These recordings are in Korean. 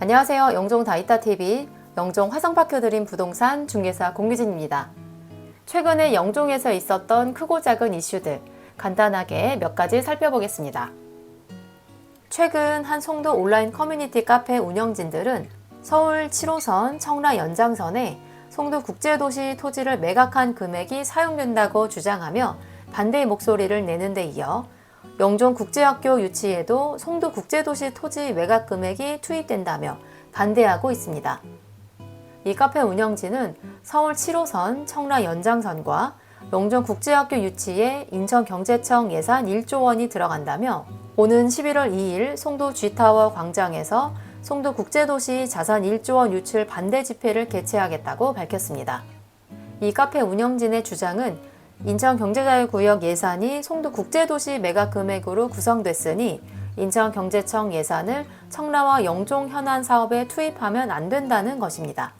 안녕하세요. 영종 다이따TV, 영종 화성파크 드림 부동산 중개사 공유진입니다. 최근에 영종에서 있었던 크고 작은 이슈들 간단하게 몇 가지 살펴보겠습니다. 최근 한 송도 온라인 커뮤니티 카페 운영진들은 서울 7호선 청라 연장선에 송도 국제도시 토지를 매각한 금액이 사용된다고 주장하며 반대의 목소리를 내는 데 이어 영종국제학교 유치에도 송도 국제도시 토지 매각 금액이 투입된다며 반대하고 있습니다. 이 카페 운영진은 서울 7호선 청라 연장선과 영종국제학교 유치에 인천경제청 예산 1조 원이 들어간다며 오는 11월 2일 송도 G타워 광장에서 송도 국제도시 자산 1조 원 유출 반대 집회를 개최하겠다고 밝혔습니다. 이 카페 운영진의 주장은 인천경제자유구역 예산이 송도 국제도시 매각 금액으로 구성됐으니 인천경제청 예산을 청라와 영종 현안 사업에 투입하면 안 된다는 것입니다.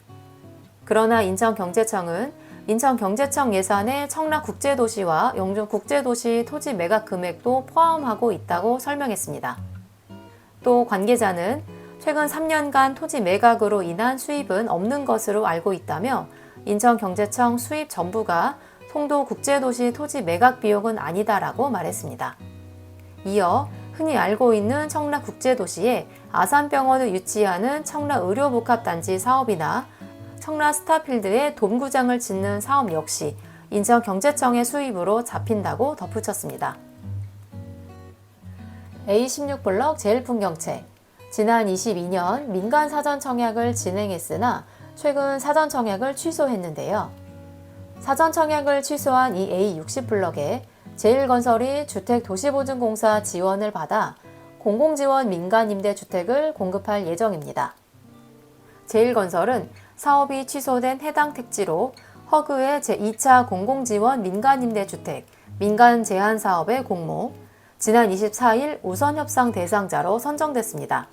그러나 인천경제청은 인천경제청 예산에 청라국제도시와 영종국제도시 토지 매각 금액도 포함하고 있다고 설명했습니다. 또 관계자는 최근 3년간 토지 매각으로 인한 수입은 없는 것으로 알고 있다며 인천경제청 수입 전부가 송도 국제도시 토지 매각 비용은 아니다라고 말했습니다. 이어 흔히 알고 있는 청라국제도시에 아산병원을 유치하는 청라의료복합단지 사업이나 청라스타필드에 돔구장을 짓는 사업 역시 인천경제청의 수입으로 잡힌다고 덧붙였습니다. A16블럭 제일풍경채 지난 22년 민간 사전 청약을 진행했으나 최근 사전 청약을 취소했는데요. 사전 청약을 취소한 이 A60블럭에 제일건설이 주택도시보증공사 지원을 받아 공공지원 민간임대주택을 공급할 예정입니다. 제일건설은 사업이 취소된 해당 택지로 허그의 제2차 공공지원 민간임대주택 민간제한사업의 공모, 지난 24일 우선협상 대상자로 선정됐습니다.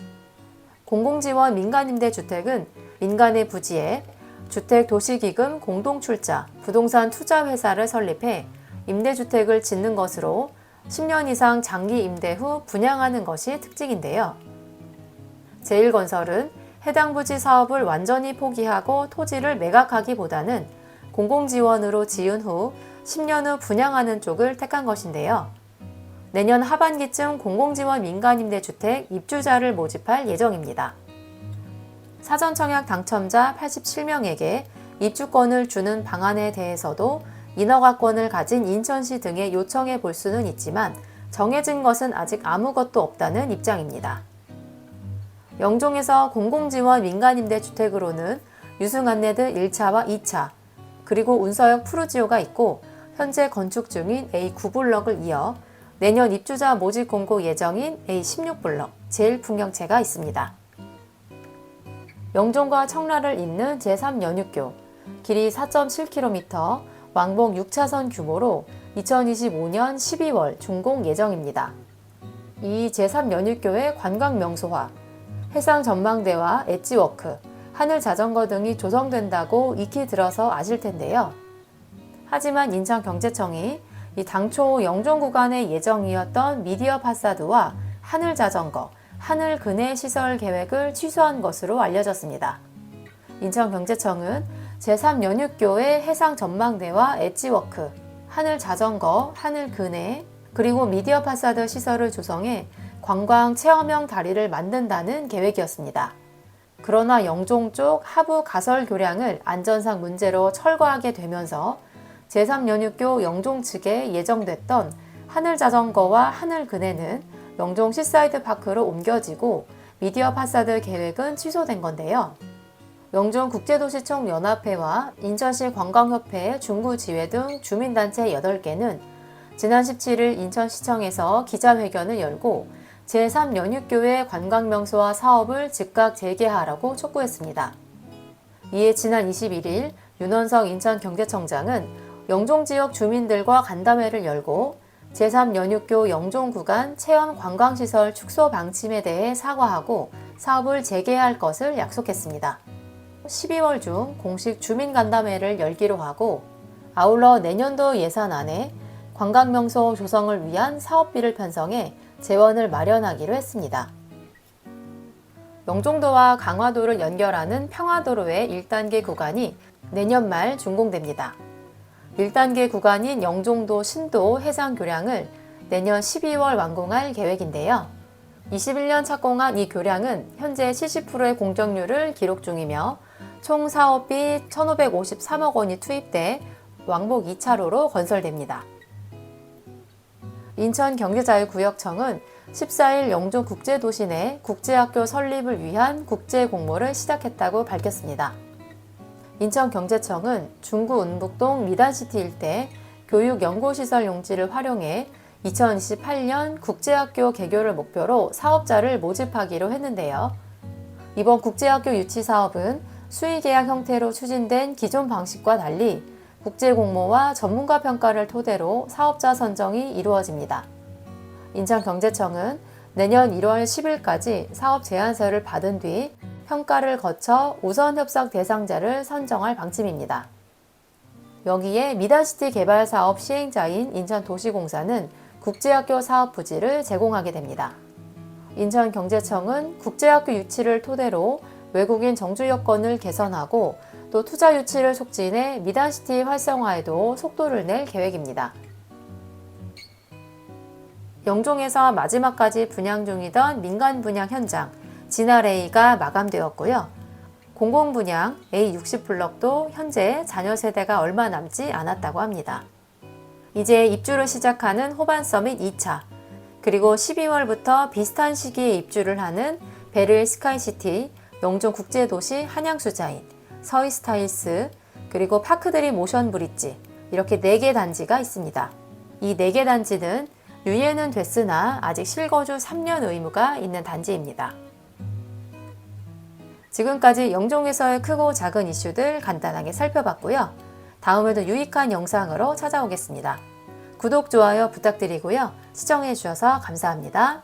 공공지원 민간임대주택은 민간의 부지에 주택도시기금 공동출자, 부동산 투자회사를 설립해 임대주택을 짓는 것으로 10년 이상 장기 임대 후 분양하는 것이 특징인데요. 제일건설은 해당 부지 사업을 완전히 포기하고 토지를 매각하기보다는 공공지원으로 지은 후 10년 후 분양하는 쪽을 택한 것인데요. 내년 하반기쯤 공공지원 민간임대주택 입주자를 모집할 예정입니다. 사전청약 당첨자 87명에게 입주권을 주는 방안에 대해서도 인허가권을 가진 인천시 등에 요청해 볼 수는 있지만 정해진 것은 아직 아무것도 없다는 입장입니다. 영종에서 공공지원 민간임대주택으로는 유승안내드 1차와 2차, 그리고 운서역 푸르지오가 있고 현재 건축 중인 A9블럭을 이어 내년 입주자 모집 공고 예정인 A16블럭 제일풍경채가 있습니다. 영종과 청라를 잇는 제3연육교, 길이 4.7km, 왕복 6차선 규모로 2025년 12월 준공 예정입니다. 이 제3연육교의 관광명소화, 해상전망대와 엣지워크, 하늘자전거 등이 조성된다고 익히 들어서 아실 텐데요. 하지만 인천경제청이 이 당초 영종 구간의 예정이었던 미디어 파사드와 하늘자전거, 하늘그네 시설 계획을 취소한 것으로 알려졌습니다. 인천경제청은 제3연육교의 해상전망대와 엣지워크, 하늘자전거, 하늘그네, 그리고 미디어 파사드 시설을 조성해 관광 체험형 다리를 만든다는 계획이었습니다. 그러나 영종 쪽 하부 가설 교량을 안전상 문제로 철거하게 되면서 제3연육교 영종 측에 예정됐던 하늘자전거와 하늘그네는 영종 시사이드 파크로 옮겨지고 미디어 파사드 계획은 취소된 건데요. 영종국제도시청 연합회와 인천시 관광협회 중구지회 등 주민단체 8개는 지난 17일 인천시청에서 기자회견을 열고 제3연육교의 관광명소화 사업을 즉각 재개하라고 촉구했습니다. 이에 지난 21일 윤원석 인천경제청장은 영종지역 주민들과 간담회를 열고 제3연육교 영종구간 체험관광시설 축소 방침에 대해 사과하고 사업을 재개할 것을 약속했습니다. 12월 중 공식 주민간담회를 열기로 하고 아울러 내년도 예산안에 관광명소 조성을 위한 사업비를 편성해 재원을 마련하기로 했습니다. 영종도와 강화도를 연결하는 평화도로의 1단계 구간이 내년 말 준공됩니다. 1단계 구간인 영종도 신도 해상교량을 내년 12월 완공할 계획인데요. 21년 착공한 이 교량은 현재 70%의 공정률을 기록 중이며 총 사업비 1,553억 원이 투입돼 왕복 2차로로 건설됩니다. 인천경제자유구역청은 14일 영종국제도시 내 국제학교 설립을 위한 국제공모를 시작했다고 밝혔습니다. 인천경제청은 중구 은북동 미단시티 일대 교육연구시설 용지를 활용해 2028년 국제학교 개교를 목표로 사업자를 모집하기로 했는데요. 이번 국제학교 유치 사업은 수의계약 형태로 추진된 기존 방식과 달리 국제공모와 전문가 평가를 토대로 사업자 선정이 이루어집니다. 인천경제청은 내년 1월 10일까지 사업 제안서를 받은 뒤 평가를 거쳐 우선 협상 대상자를 선정할 방침입니다. 여기에 미단시티 개발 사업 시행자인 인천도시공사는 국제학교 사업 부지를 제공하게 됩니다. 인천경제청은 국제학교 유치를 토대로 외국인 정주 여건을 개선하고 또 투자 유치를 촉진해 미단시티 활성화에도 속도를 낼 계획입니다. 영종에서 마지막까지 분양 중이던 민간 분양 현장 진알 A가 마감되었고요. 공공분양 A60블럭도 현재 잔여 세대가 얼마 남지 않았다고 합니다. 이제 입주를 시작하는 호반서밋 2차, 그리고 12월부터 비슷한 시기에 입주를 하는 베르 스카이시티, 영종국제도시 한양수자인, 서희스타일스, 그리고 파크드림 모션브릿지, 이렇게 4개 단지가 있습니다. 이 4개 단지는 유예는 됐으나 아직 실거주 3년 의무가 있는 단지입니다. 지금까지 영종에서의 크고 작은 이슈들 간단하게 살펴봤고요. 다음에도 유익한 영상으로 찾아오겠습니다. 구독, 좋아요 부탁드리고요. 시청해 주셔서 감사합니다.